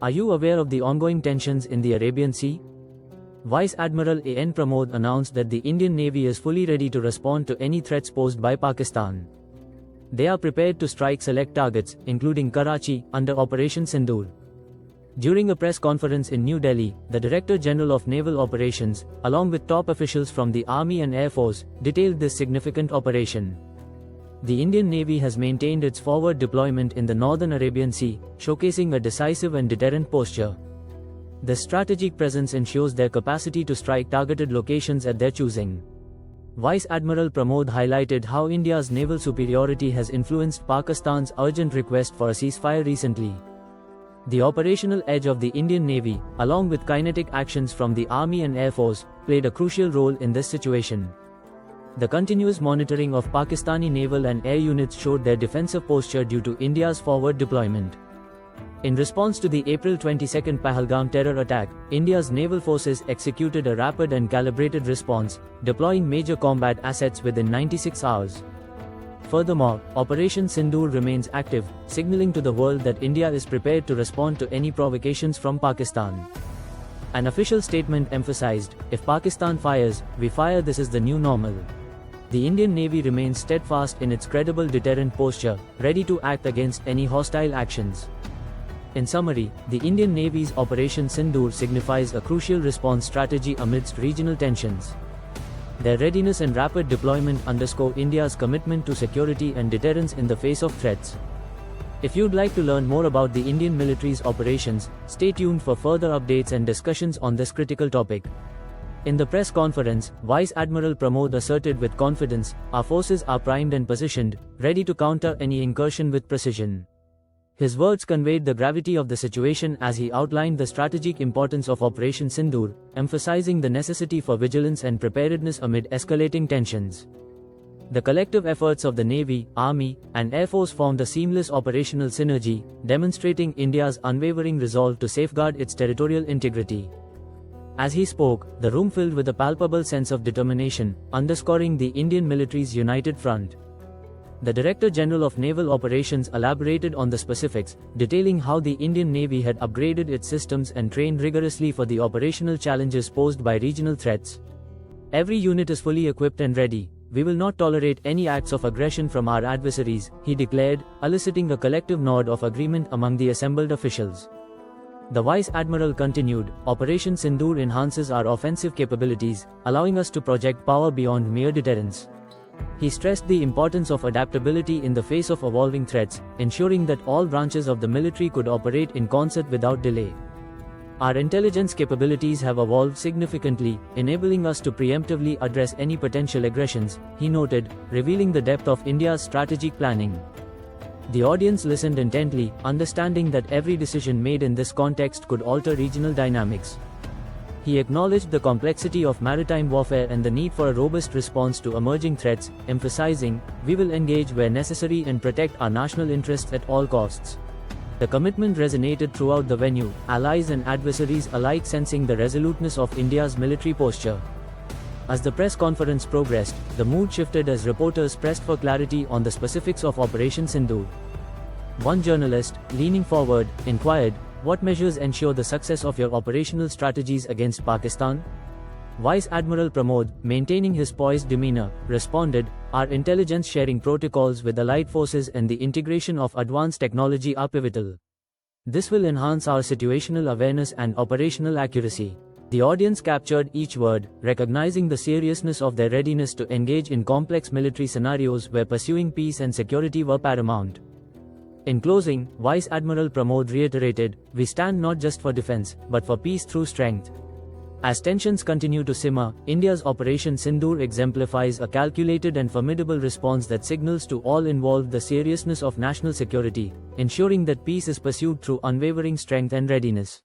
Are you aware of the ongoing tensions in the Arabian Sea? Vice Admiral A.N. Pramod announced that the Indian Navy is fully ready to respond to any threats posed by Pakistan. They are prepared to strike select targets, including Karachi, under Operation Sindoor. During a press conference in New Delhi, the Director General of Naval Operations, along with top officials from the Army and Air Force, detailed this significant operation. The Indian Navy has maintained its forward deployment in the northern Arabian Sea, showcasing a decisive and deterrent posture. The strategic presence ensures their capacity to strike targeted locations at their choosing. Vice Admiral Pramod highlighted how India's naval superiority has influenced Pakistan's urgent request for a ceasefire recently. The operational edge of the Indian Navy, along with kinetic actions from the Army and Air Force, played a crucial role in this situation. The continuous monitoring of Pakistani naval and air units showed their defensive posture due to India's forward deployment. In response to the April 22 Pahalgam terror attack, India's naval forces executed a rapid and calibrated response, deploying major combat assets within 96 hours. Furthermore, Operation Sindoor remains active, signaling to the world that India is prepared to respond to any provocations from Pakistan. An official statement emphasized, "If Pakistan fires, we fire. This is the new normal." The Indian Navy remains steadfast in its credible deterrent posture, ready to act against any hostile actions. In summary, the Indian Navy's Operation Sindoor signifies a crucial response strategy amidst regional tensions. Their readiness and rapid deployment underscore India's commitment to security and deterrence in the face of threats. If you'd like to learn more about the Indian military's operations, stay tuned for further updates and discussions on this critical topic. In the press conference, Vice Admiral Pramod asserted with confidence, "Our forces are primed and positioned, ready to counter any incursion with precision." His words conveyed the gravity of the situation as he outlined the strategic importance of Operation Sindoor, emphasizing the necessity for vigilance and preparedness amid escalating tensions. The collective efforts of the Navy, Army, and Air Force formed a seamless operational synergy, demonstrating India's unwavering resolve to safeguard its territorial integrity. As he spoke, the room filled with a palpable sense of determination, underscoring the Indian military's united front. The Director General of Naval Operations elaborated on the specifics, detailing how the Indian Navy had upgraded its systems and trained rigorously for the operational challenges posed by regional threats. "Every unit is fully equipped and ready. We will not tolerate any acts of aggression from our adversaries," he declared, eliciting a collective nod of agreement among the assembled officials. The Vice Admiral continued, "Operation Sindoor enhances our offensive capabilities, allowing us to project power beyond mere deterrence." He stressed the importance of adaptability in the face of evolving threats, ensuring that all branches of the military could operate in concert without delay. "Our intelligence capabilities have evolved significantly, enabling us to preemptively address any potential aggressions," he noted, revealing the depth of India's strategic planning. The audience listened intently, understanding that every decision made in this context could alter regional dynamics. He acknowledged the complexity of maritime warfare and the need for a robust response to emerging threats, emphasizing, "We will engage where necessary and protect our national interests at all costs." The commitment resonated throughout the venue, allies and adversaries alike sensing the resoluteness of India's military posture. As the press conference progressed, the mood shifted as reporters pressed for clarity on the specifics of Operation Sindoor. One journalist, leaning forward, inquired, "What measures ensure the success of your operational strategies against Pakistan?" Vice Admiral Pramod, maintaining his poised demeanor, responded, "Our intelligence sharing protocols with allied forces and the integration of advanced technology are pivotal. This will enhance our situational awareness and operational accuracy." The audience captured each word, recognizing the seriousness of their readiness to engage in complex military scenarios where pursuing peace and security were paramount. In closing, Vice Admiral Pramod reiterated, "We stand not just for defense, but for peace through strength." As tensions continue to simmer, India's Operation Sindoor exemplifies a calculated and formidable response that signals to all involved the seriousness of national security, ensuring that peace is pursued through unwavering strength and readiness.